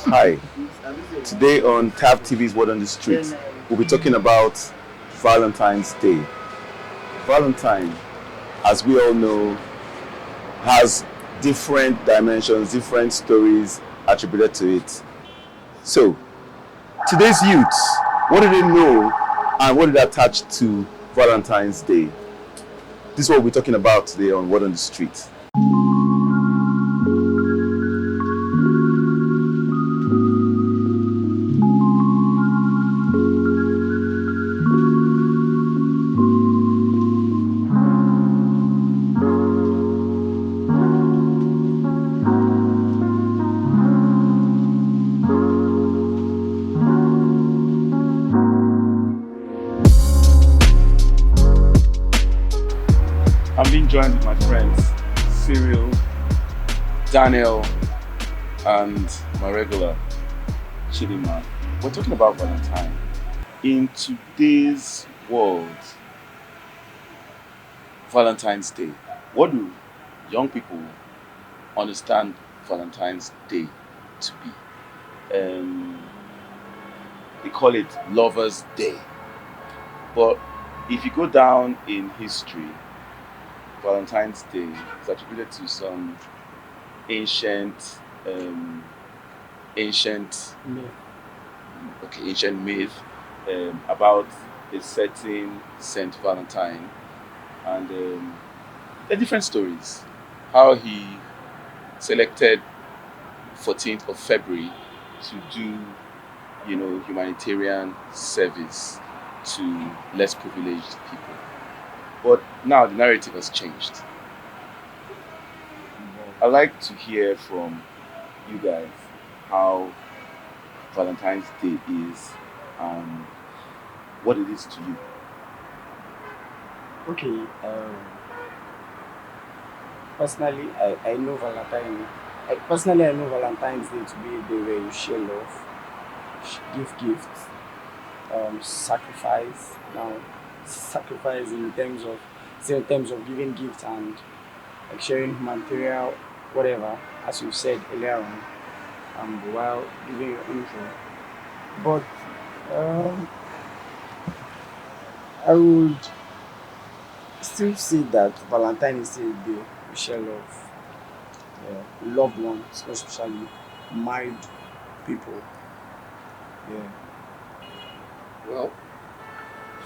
Hi, today on TAP TV's Word on the Street, we'll be talking about Valentine's Day. Valentine, as we all know, has different dimensions, different stories attributed to it. So, today's youths, what do they know and what did they attach to Valentine's Day? This is what we'll be talking about today on Word on the Street. I'm being joined with my friends Cyril, Daniel, and my regular Chidima. We're talking about Valentine. In today's world, Valentine's Day, what do young people understand Valentine's Day to be? They call it Lover's Day. But if you go down in history, Valentine's Day is attributed to some ancient, ancient, ancient myth about a certain Saint Valentine, and there are different stories. How he selected 14th of February to do, humanitarian service to less privileged people. But now the narrative has changed. I'd like to hear from you guys how Valentine's Day is and what it is to you. Okay, personally, I know I know Valentine's Day to be a day where you share love, give gifts, sacrifice. Now, sacrifice in terms of, say in terms of giving gifts and like sharing material, whatever, as you said earlier on, while giving your intro. But um, I would still say that Valentine is still a day we share love, loved ones, especially married people. Yeah. Well,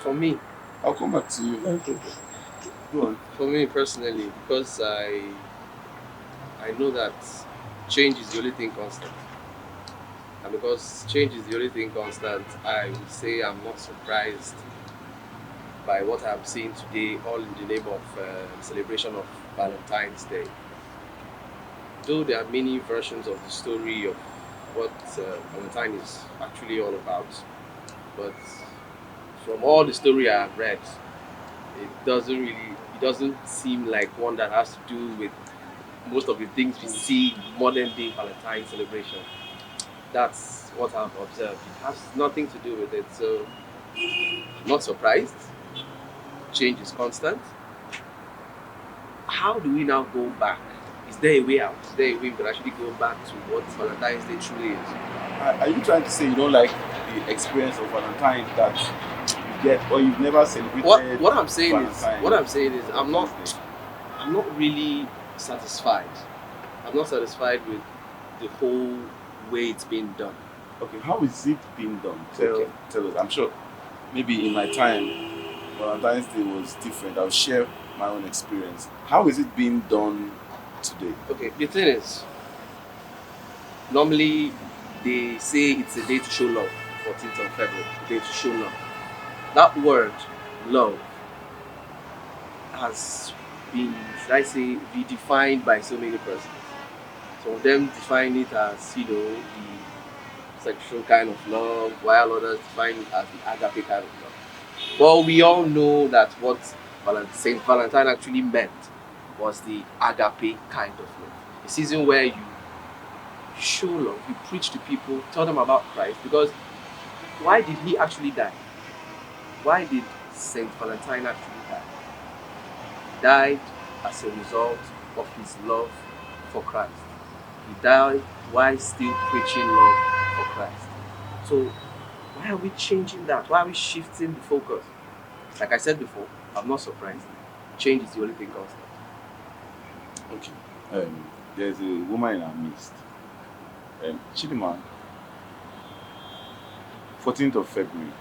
for me, I'll come back to you. Okay. Go on. for me personally, because I know that change is the only thing constant, and because change is the only thing constant, I would say I'm not surprised by what I'm seeing today, all in the name of celebration of Valentine's Day. Though there are many versions of the story of what Valentine is actually all about, but from all the story I have read, it doesn't seem like one that has to do with most of the things we see in modern day Valentine celebration. That's what I've observed. It has nothing to do with it, so I'm not surprised. Change is constant. How do we now go back? Is there a way out? Is there a way we can actually go back to what Valentine's Day truly is? Are you trying to say you don't like the experience of Valentine that you get, or you've never celebrated? What I'm saying is Valentine's Day? I'm not really satisfied. I'm not satisfied with the whole way it's being done. Okay, how is it being done? Okay. Tell us. I'm sure maybe in my time, Valentine's Day was different. I'll share my own experience. How is it being done today? Okay, the thing is, normally they say it's a day to show love, 14th of February, a day to show love. That word, love, has been, should I say, redefined by so many persons. Some of them define it as, the sexual kind of love, while others define it as the agape kind of love. Well, we all know that what Saint Valentine actually meant was the agape kind of love. A season where you show love, you preach to people, tell them about Christ. Because why did he actually die? Why did Saint Valentine actually die? He died as a result of his love for Christ. He died while still preaching love for Christ. So why are we changing that? Why are we shifting the focus? Like I said before, I'm not surprised. Change is the only thing constant. Okay. There's a woman in our midst. Chidima, 14th of February,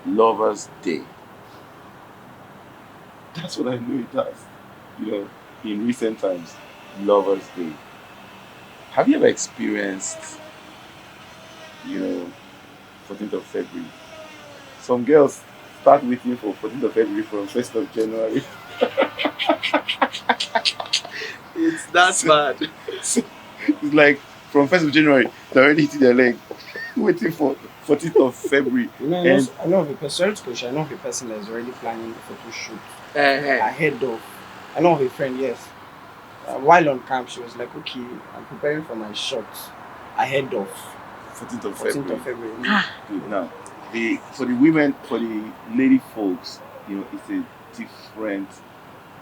Lovers Day. That's what I know it as. In recent times, Lovers Day. Have you ever experienced, 14th of February? Some girls start waiting for 14th of February from 1st of January. It's that bad. So, it's like from 1st of January, they're already hitting their leg, waiting for 14th of February. I know of a person, sorry to push, I know of a person that is already planning the photo shoot ahead of. I know of a friend, yes. While on camp, she was like, okay, I'm preparing for my shot ahead of 14th of 14th February. of February. Good. Now, for the women, for the lady folks, it's a different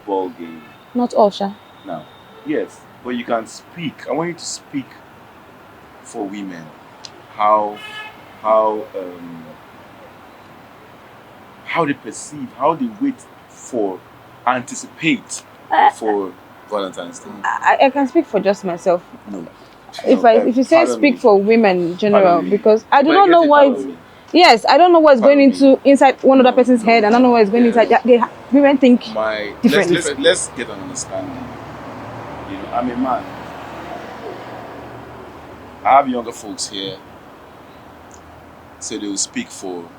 ball game. Not all, Sha. Now, yes, but you can speak. I want you to speak for women. How they perceive, how they wait for, anticipate for Valentine's Day. I can speak for just myself. No. If you say Pardon speak me. for women in general, Pardon me. because I do But not I know get it, what. pardon me. Yes, I don't know what's going Pardon me. inside one other person's head. I don't know what's going inside. Women think different. Let's get an understanding. I'm a man. I have younger folks here, so they will speak for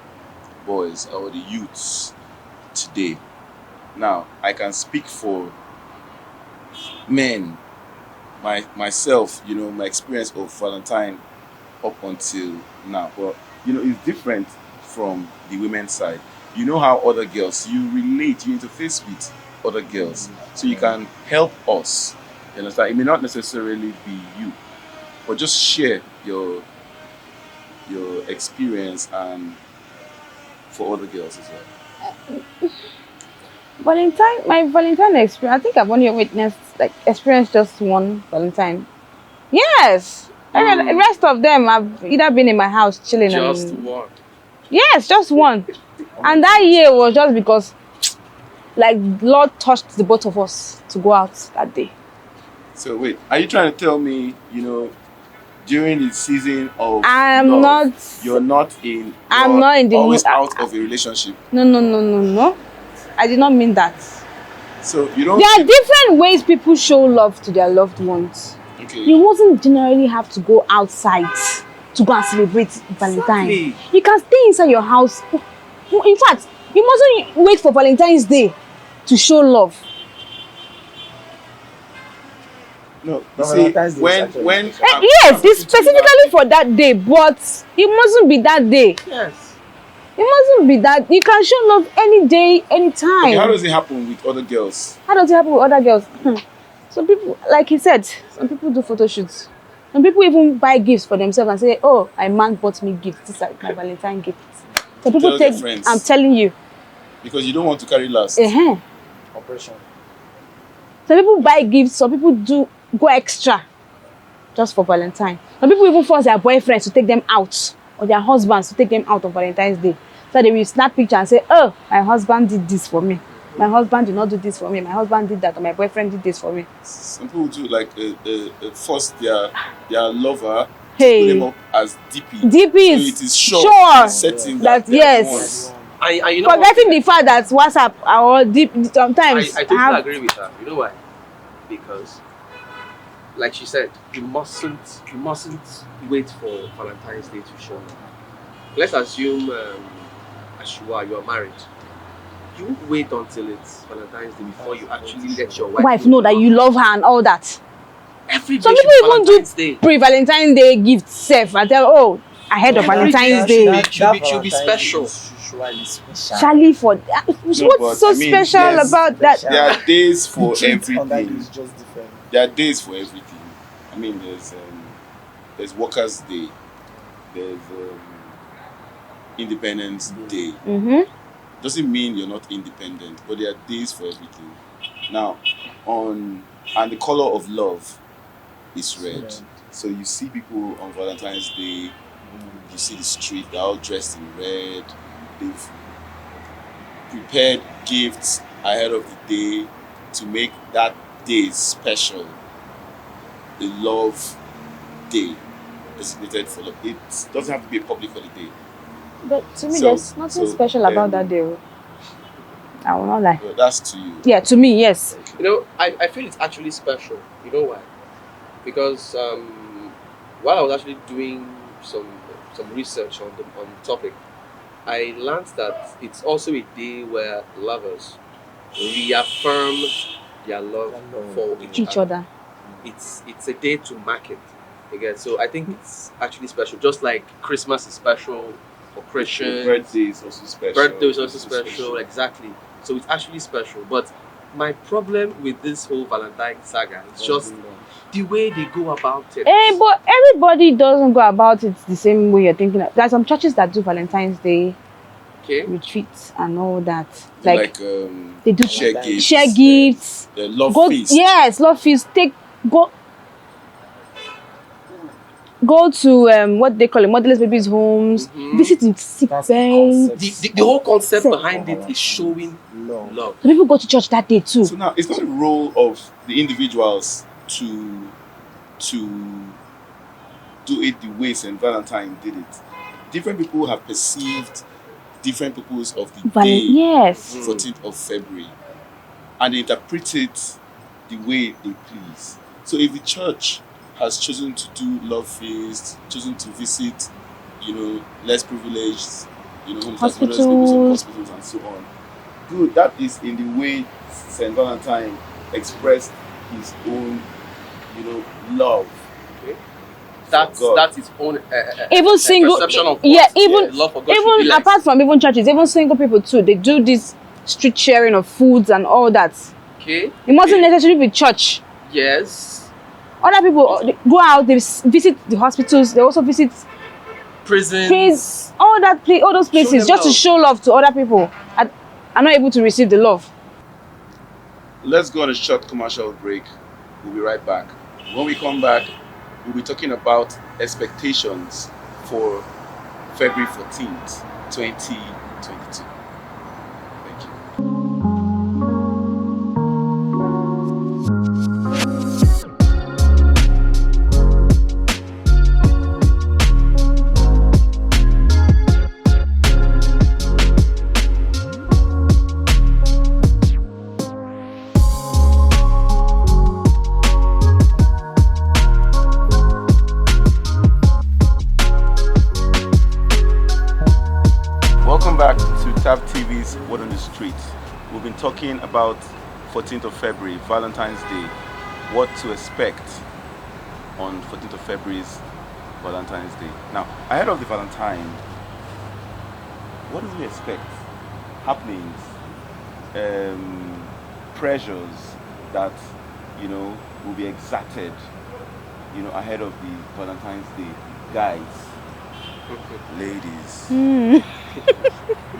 boys or the youths today. Now, I can speak for men, myself, my experience of Valentine up until now. But, it's different from the women's side. You know how other girls, you relate, you interface with other girls. So you can help us. You understand? It may not necessarily be you, but just share your experience and for other girls as well. My Valentine experience, I think I've only experienced just one Valentine. Yes. The rest of them, I've either been in my house chilling. Just one. Yes, just one. And that year was just because, Lord touched the both of us to go out that day. So wait, are you trying to tell me, during the season of I'm love, not. you're not in. I'm you're not in the always mood. out of a relationship. No. I did not mean that. So you don't. There are different ways people show love to their loved ones. Okay. You mustn't generally have to go outside to go and celebrate Valentine. Exactly. You can stay inside your house. In fact, you mustn't wait for Valentine's Day to show love. No, No, see, Valentine's Day is when actually when special. Yes, it's specifically for that day, but it mustn't be that day. Yes. It mustn't be that. You can show love any day, any time. Okay, how does it happen with other girls? How does it happen with other girls? Some people, like he said, some people do photo shoots. Some people even buy gifts for themselves and say, oh, my man bought me gifts. This is like my Valentine gift. Some people Tell their take, friends. I'm telling you. Because you don't want to carry last. Operation. Some people buy gifts, some people do go extra just for Valentine. Some people even force their boyfriends to take them out or their husbands to take them out on Valentine's Day. So they will snap picture and say, oh, my husband did this for me. My husband did not do this for me. My husband did that, or my boyfriend did this for me. Some people do force their lover to put Hey, them up as DP. DP So is it is sure, sure setting that they are yes. the ones. And you know Forgetting the fact that WhatsApp or deep sometimes I totally agree with her. You know why? Because, like she said, you mustn't wait for Valentine's Day to show up. Let's assume, Ashua, you are married. You won't wait until it's Valentine's Day before you actually let your wife know that you love her and all that. Every day Some should people be even Valentine's do Day. pre-Valentine's Day gifts self and tell, oh, ahead of Every Valentine's day Day. should be special. Usually special. Charlie for but what's so I mean, special yes, about that? There are days for Treat on that everything. is just different. There are days for everything. I mean, there's Workers' Day. There's Independence Day. Doesn't mean you're not independent, but there are days for everything. Now, and the color of love. is red. So you see people on Valentine's Day, you see the street, they're all dressed in red. They've prepared gifts ahead of the day to make that day special. A love day designated for love. It doesn't have to be a public holiday. But to me, there's nothing special about that day. I will not lie. Well, that's to you. Yeah, to me, yes. You know, I feel it's actually special. You know why? Because while I was actually doing some research on the topic, I learned that it's also a day where lovers reaffirm their love for Each other. It's a day to mark it. Again, so I think it's actually special. Just like Christmas is special for Christians. Birthday is also special. Birthday is also special, exactly. So it's actually special. But my problem with this whole Valentine saga is just the way they go about it. But everybody doesn't go about it the same way you're thinking. There are some churches that do Valentine's Day retreats and all that. Like they do share gifts. The love feast. Yes, love feast. Go to what they call it, motherless babies' homes. Visit the sick beds. The whole concept behind it is showing love. So people go to church that day too. So now it's not the role of the individuals to do it the way St. Valentine did it. Different people have perceived different purpose of the day, yes, 14th of February, and they interpret it the way they please. So if the church has chosen to do love feast, chosen to visit, less privileged, hospitals, hospitals and so on, good. That is in the way St. Valentine expressed his own, love. Okay. That's his own even single perception of love for God. Even apart from even churches, even single people too, they do this street sharing of foods and all that. Okay. It mustn't necessarily be church. Yes. Other people they go out, they visit the hospitals, they also visit prisons, all those places just to show love to other people. I'm not able to receive the love. Let's go on a short commercial break. We'll be right back. When we come back, we'll be talking about expectations for February 14th, 2022. Thank you. Welcome back to TAP TV's Word on the Street. We've been talking about 14th of February, Valentine's Day. What to expect on 14th of February's Valentine's Day. Now, ahead of the Valentine, what do we expect? Happenings, pressures that, will be exerted, ahead of the Valentine's Day. Guys, ladies,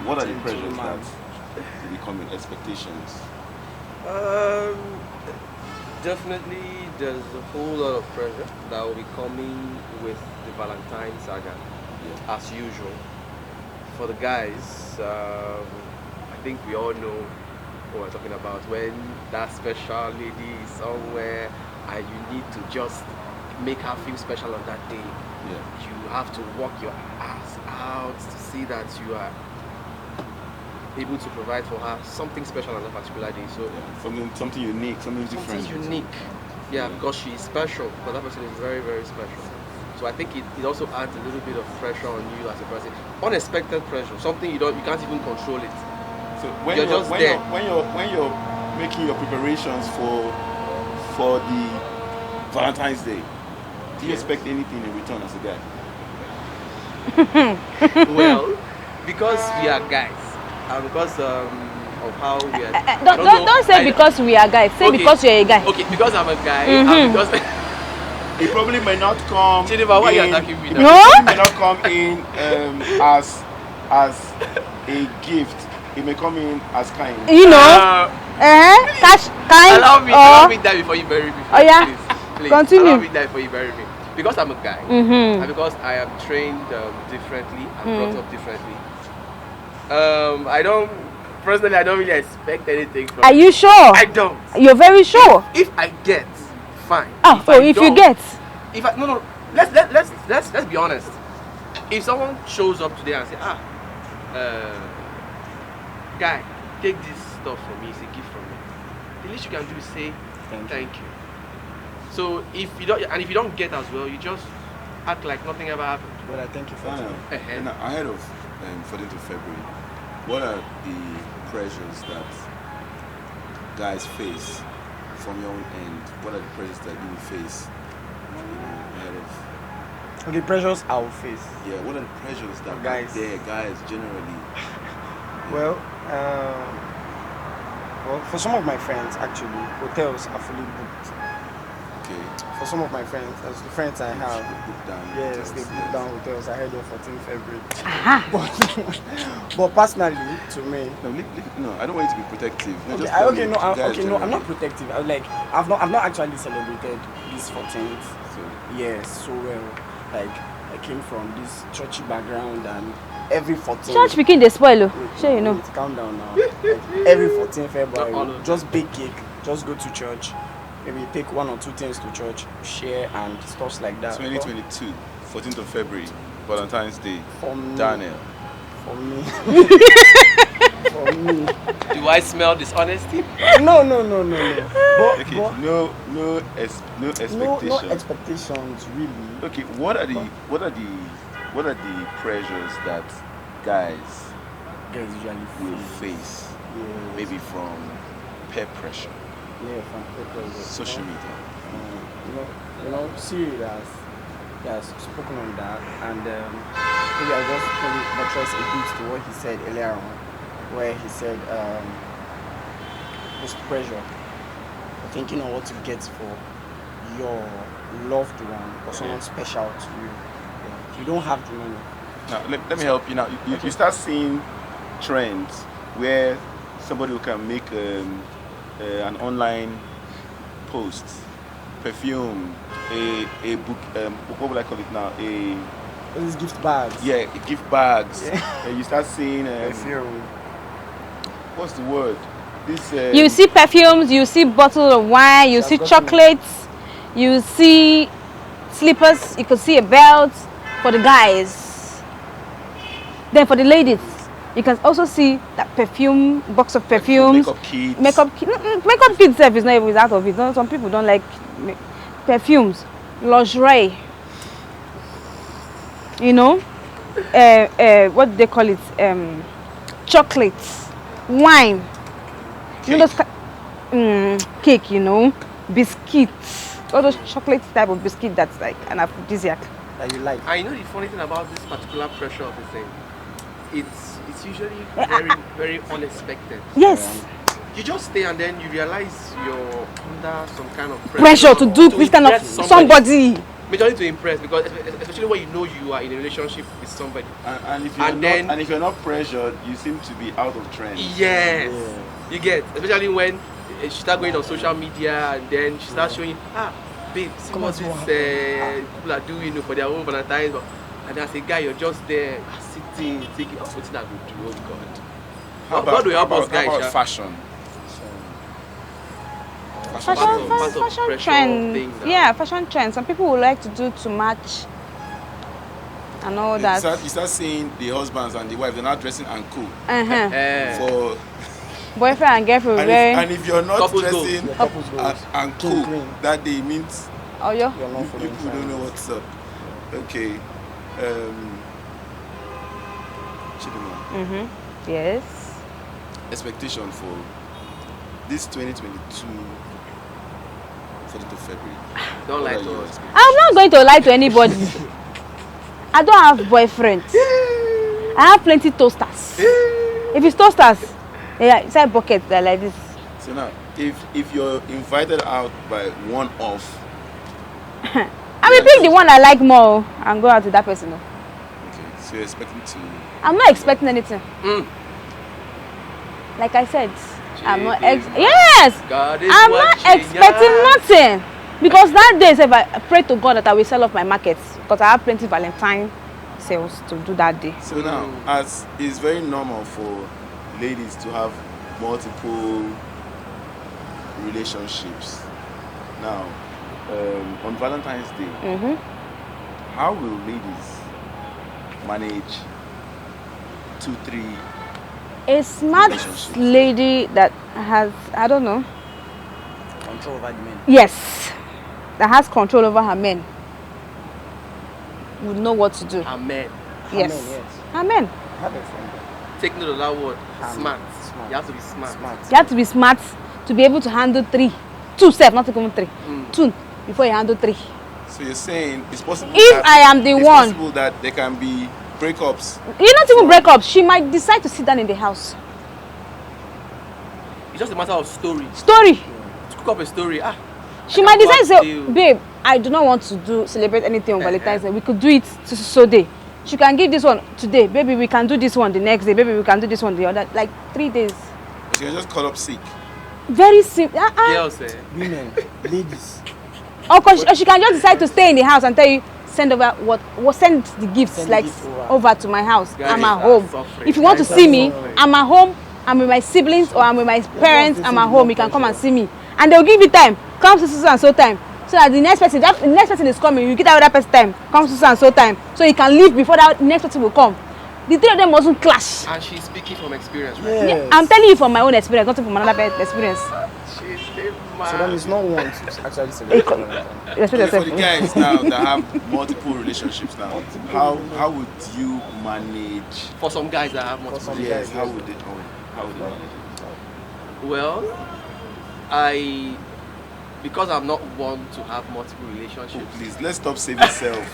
what are the pressures that will be coming? Expectations? Definitely, there's a whole lot of pressure that will be coming with the Valentine saga, as usual. For the guys, I think we all know what we're talking about. When that special lady is somewhere and you need to just make her feel special on that day, you have to work your ass out to see that you are able to provide for her something special on that particular day. So something unique, something different. Because she is special. Because that person is very, very special. So I think it also adds a little bit of pressure on you as a person. Unexpected pressure, something you can't even control it. So when you're making your preparations for the Valentine's Day, do you expect anything in return as a guy? Well, because we are guys, and because of how we are. Don't say because we are guys. Say because you're a guy. Okay, because I'm a guy, and because it probably may not come. Chineva, why are you attacking me? No, it may not come in as a gift. It may come in as kind. Cash kind. Allow me that before you bury me. Oh yeah. please. Continue. Allow me that for you, very me. Because I'm a guy, and because I am trained differently and brought up differently. I don't really expect anything from. Are you sure? I don't. You're very sure. If I get, fine. If you get. If I no, let's be honest. If someone shows up today and say, guy, take this stuff from me, it's a gift from me. The least you can do is say thank you. So if you don't get as well, you just act like nothing ever happened. But I thank you for that. Now, ahead of 14th of February, what are the pressures that guys face from your own end? What are the pressures that you face ahead of? Okay, pressures I will face. Yeah, what are the pressures that guys generally? Well, for some of my friends, actually, hotels are fully booked. Okay. For some of my friends, as the friends I have, Book down yes, hotels, they book down hotels ahead of 14th February. Aha. But personally, to me, No, I don't want you to be protective. No, okay, just tell me, no, guys I'm generally. not protective. I've not actually celebrated this 14th. So, Yes, so well. Like, I came from this churchy background, and every 14th. Church pikin dey spoil o. Sure you know. Wait, calm down now. Like, every 14th February, Not all of just bake cake, just go to church. Maybe take one or two things to church, share and stuff like that. 2022, 14th of February, Valentine's Day. For me, Daniel. For me. For me. Do I smell dishonesty? No. But, Okay, but no expectation. no expectations really. Okay, what are the pressures that guys Guys usually will feel. face? Yeah. Maybe from peer pressure, Yeah, from people. social media. Siri has spoken on that, and maybe I'll just buttress a bit to what he said earlier on, where he said this pressure, thinking on what to get for your loved one or someone special to you. Yeah. You don't have the money. Now, let me help you. Now, you start seeing trends where somebody who can make an online post, perfume, a book, what would I call it now? These gift bags. Yeah, gift bags. Yeah. You start seeing Perfume. what's the word? This You see perfumes, you see bottles of wine, you see chocolates, you see slippers, you could see a belt for the guys. Then for the ladies, you can also see that perfume, box of perfumes. makeup kits. Makeup kit itself is not even out of it. No, some people don't like perfumes, lingerie. You know, what do they call it? Chocolates, wine. You know those cake. You know, biscuits. All those chocolate type of biscuit that's like an aphrodisiac. That you like. I know the funny thing about this particular pressure of the thing. It's usually very, very unexpected. Yes. You just stay and then you realize you're under some kind of Pressure to do this kind of impress somebody. Majorly to impress, because especially when you know you are in a relationship with somebody. And if you're not pressured, you seem to be out of trend. Yes. Yeah. You get, especially when she start going on social media and then she starts showing, babe, see Come what on, these people are doing for their own Valentines. And as a guy, you're just there sitting, thinking, what's that going to do? Oh God. God will help us, guys. How about fashion? Fashion pressure trend. thing now. Yeah, fashion trend. Some people would like to do to match and all that. You start seeing the husbands and the wives, they're not dressing and cool. Uh-huh. For Boyfriend and girlfriend wearing. and if you're not Couples dressing goals. Couples goals. and cool, Clean. that day means Oh, yeah. You're not following people don't know what's up. Okay. Chidima, Yes. expectation for this 2022 14th of February. Don't What lie are to your us. expectations? I'm not going to lie to anybody. I don't have boyfriends. I have plenty toasters. If it's toasters, yeah, inside buckets, they're like this. So now, if you're invited out by one off, I will pick the one I like more and go out with that person. okay, so you're expecting to. I'm not expecting anything. Like I said, I'm not yes. God is I'm not watching expecting us. nothing. Because that day, if I pray to God that I will sell off my markets, because I have plenty Valentine sales to do that day. So now, as it's very normal for ladies to have multiple relationships. Now, on Valentine's Day, how will ladies manage 2, 3? A smart Relationships. lady that has, I don't know, Control over the men. yes, that has control over her men, would know what to do. Amen. Yes. Amen, yes. Amen. I have a friend. Take note of that word. Amen. Smart. Smart. You have to be smart. You have to be smart to be able to handle 3. 2 self, not even 3. 2 before you handle 3. So you're saying it's possible If that I am the it's one, possible that there can be breakups. you not even break up. She might decide to sit down in the house. It's just a matter of story. Story. To cook up a story. She I might can decide to say, deal. babe, I do not want to celebrate anything on Valentine's Day. We could do it so day. She can give this one today. Baby, we can do this one the next day. Baby, we can do this one the other. Like 3 days. She can just call up sick. Very simple. Girls, Women, ladies. Or she can just decide to stay in the house and tell you, send over send the gifts Send the like gifts over to my house. Guys I'm at are home. suffering. If you want to Guys see are me, suffering. I'm at home. I'm with my siblings or I'm with my parents. I'm at visiting home. the You can come and pressure. see me, and they'll give you time. Come to so and so time. So that the next person is coming, you get that other person time. Come to so and so time. So you can leave before that next person will come. The 3 of them mustn't clash. and she's speaking from experience, right? Yes. I'm telling you from my own experience, not from another person's experience. She's So that means no one to actually celebrate Valentine. Respect Okay, yourself. for the guys now that have multiple relationships now, how would you manage? For some guys that have multiple. some Yes, guys, how yes. would they manage it? Well, because I'm not one to have multiple relationships. Please, let's stop saving self.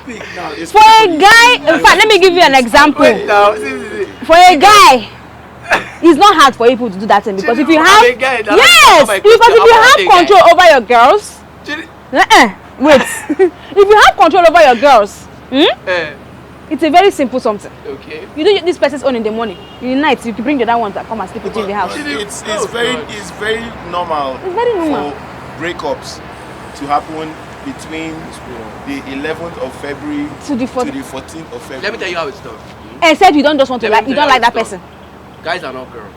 Speak now. It's For a guy, in fact, let me give you an example. Now, see. For a guy, it's not hard for people to do that thing because if you have yes, because if you have control over your girls, wait, if you have control over your girls, it's a very simple something. Okay. You do this person's own in the morning, in the night you bring the other one that come and sleep with you in the house. It's very normal. It's very normal. For breakups to happen between the 11th of February To the to the 14th of February. Let me tell you how it's done. Except you don't just want to Let me like, you tell don't like how that it's person. done. Guys are not girls.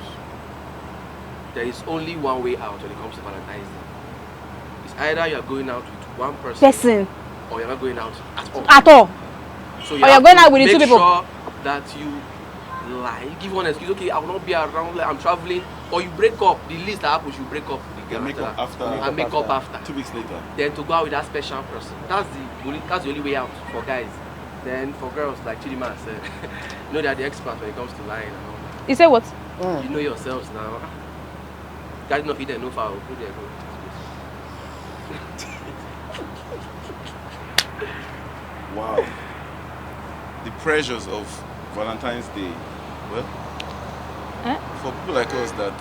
There is only one way out when it comes to Valentine's Day. It's either you are going out with one person or you're not going out at all. At all. So Or you're have going to out with the two make people. sure that you lie. Give one excuse. Okay, I will not be around. Like, I'm traveling. Or you break up. The least that happens, you break up with the girl make up after. and make up after. 2 weeks later. Then to go out with that special person. That's the only way out for guys. Then for girls, like Chidima said, you know they're the experts when it comes to lying and all that. You say what? You know yourselves now. Guys not fit no foul. Go there, go. Wow. The pressures of Valentine's Day. Well, for people like us that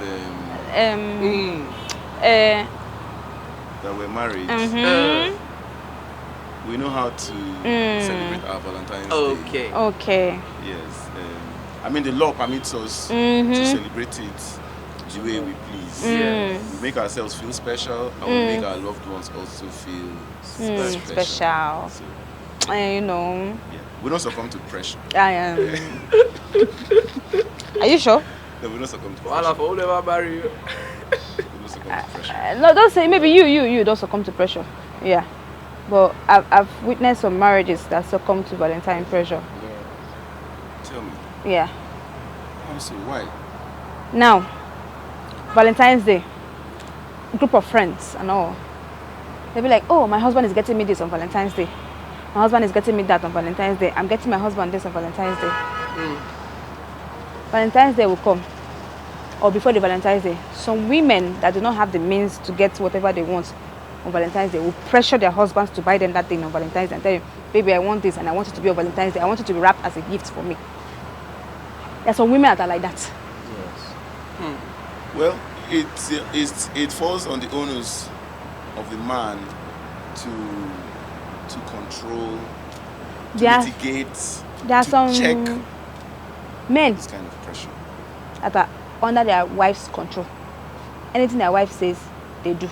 that were married, we know how to celebrate our Valentine's Day. Okay. Yes. I mean, the law permits us to celebrate it the way we please. Yes. We make ourselves feel special, and we make our loved ones also feel special. Special. So, You know, yeah. We don't succumb to pressure. I am. Are you sure? No, we don't succumb to Well, pressure. I will never marry you. We don't succumb to pressure. No, don't say. Maybe you don't succumb to pressure. Yeah, but I've witnessed some marriages that succumb to Valentine pressure. Tell me. Yeah. How so? Why? Now, Valentine's Day, group of friends and all. They'll be like, oh, my husband is getting me this on Valentine's Day. My husband is getting me that on Valentine's Day. I'm getting my husband this on Valentine's Day. Valentine's Day will come. Or before the Valentine's Day, some women that do not have the means to get whatever they want on Valentine's Day will pressure their husbands to buy them that thing on Valentine's Day and tell you, baby, I want this and I want it to be on Valentine's Day. I want it to be wrapped as a gift for me. There are some women that are like that. Yes. Well, it falls on the onus of the man to control, to There are- mitigate, There are to some check men this kind of pressure. that are under their wife's control. Anything their wife says, they do.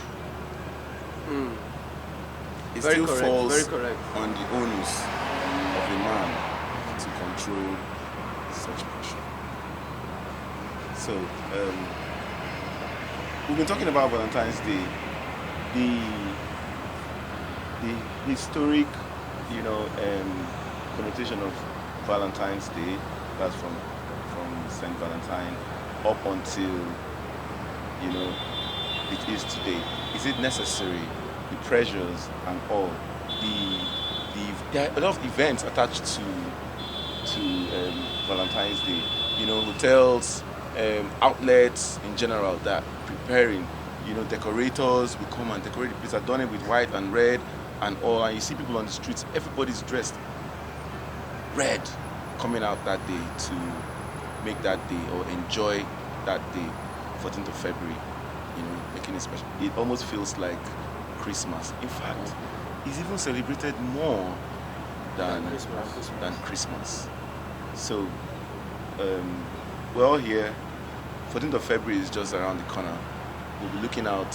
it Very still correct, falls very correct. on the onus of a man to control such passion. So, we've been talking about Valentine's Day, the historic, connotation of Valentine's Day. That's from Saint Valentine up until it is today. Is it necessary? The pressures and all. There are a lot of events attached to Valentine's Day. Hotels, outlets in general that preparing. Decorators will come and decorate the place. I've done it with white and red and all. And you see people on the streets. Everybody's dressed red, coming out that day to make that day or enjoy that day, 14th of February. Making it special. It almost feels like Christmas. In fact, it's even celebrated more than Christmas. So, we're all here. 14th of February is just around the corner. We'll be looking out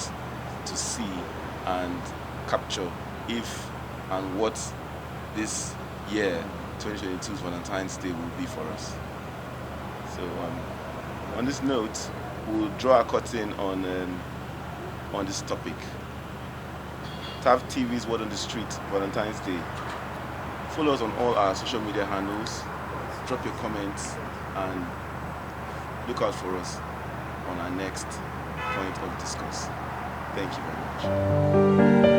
to see and capture if and what this year, 2022's Valentine's Day, will be for us. So, on this note, we'll draw a curtain on this topic. TAV TV's Word on the Street, Valentine's Day. Follow us on all our social media handles. Drop your comments and look out for us on our next point of discourse. Thank you very much.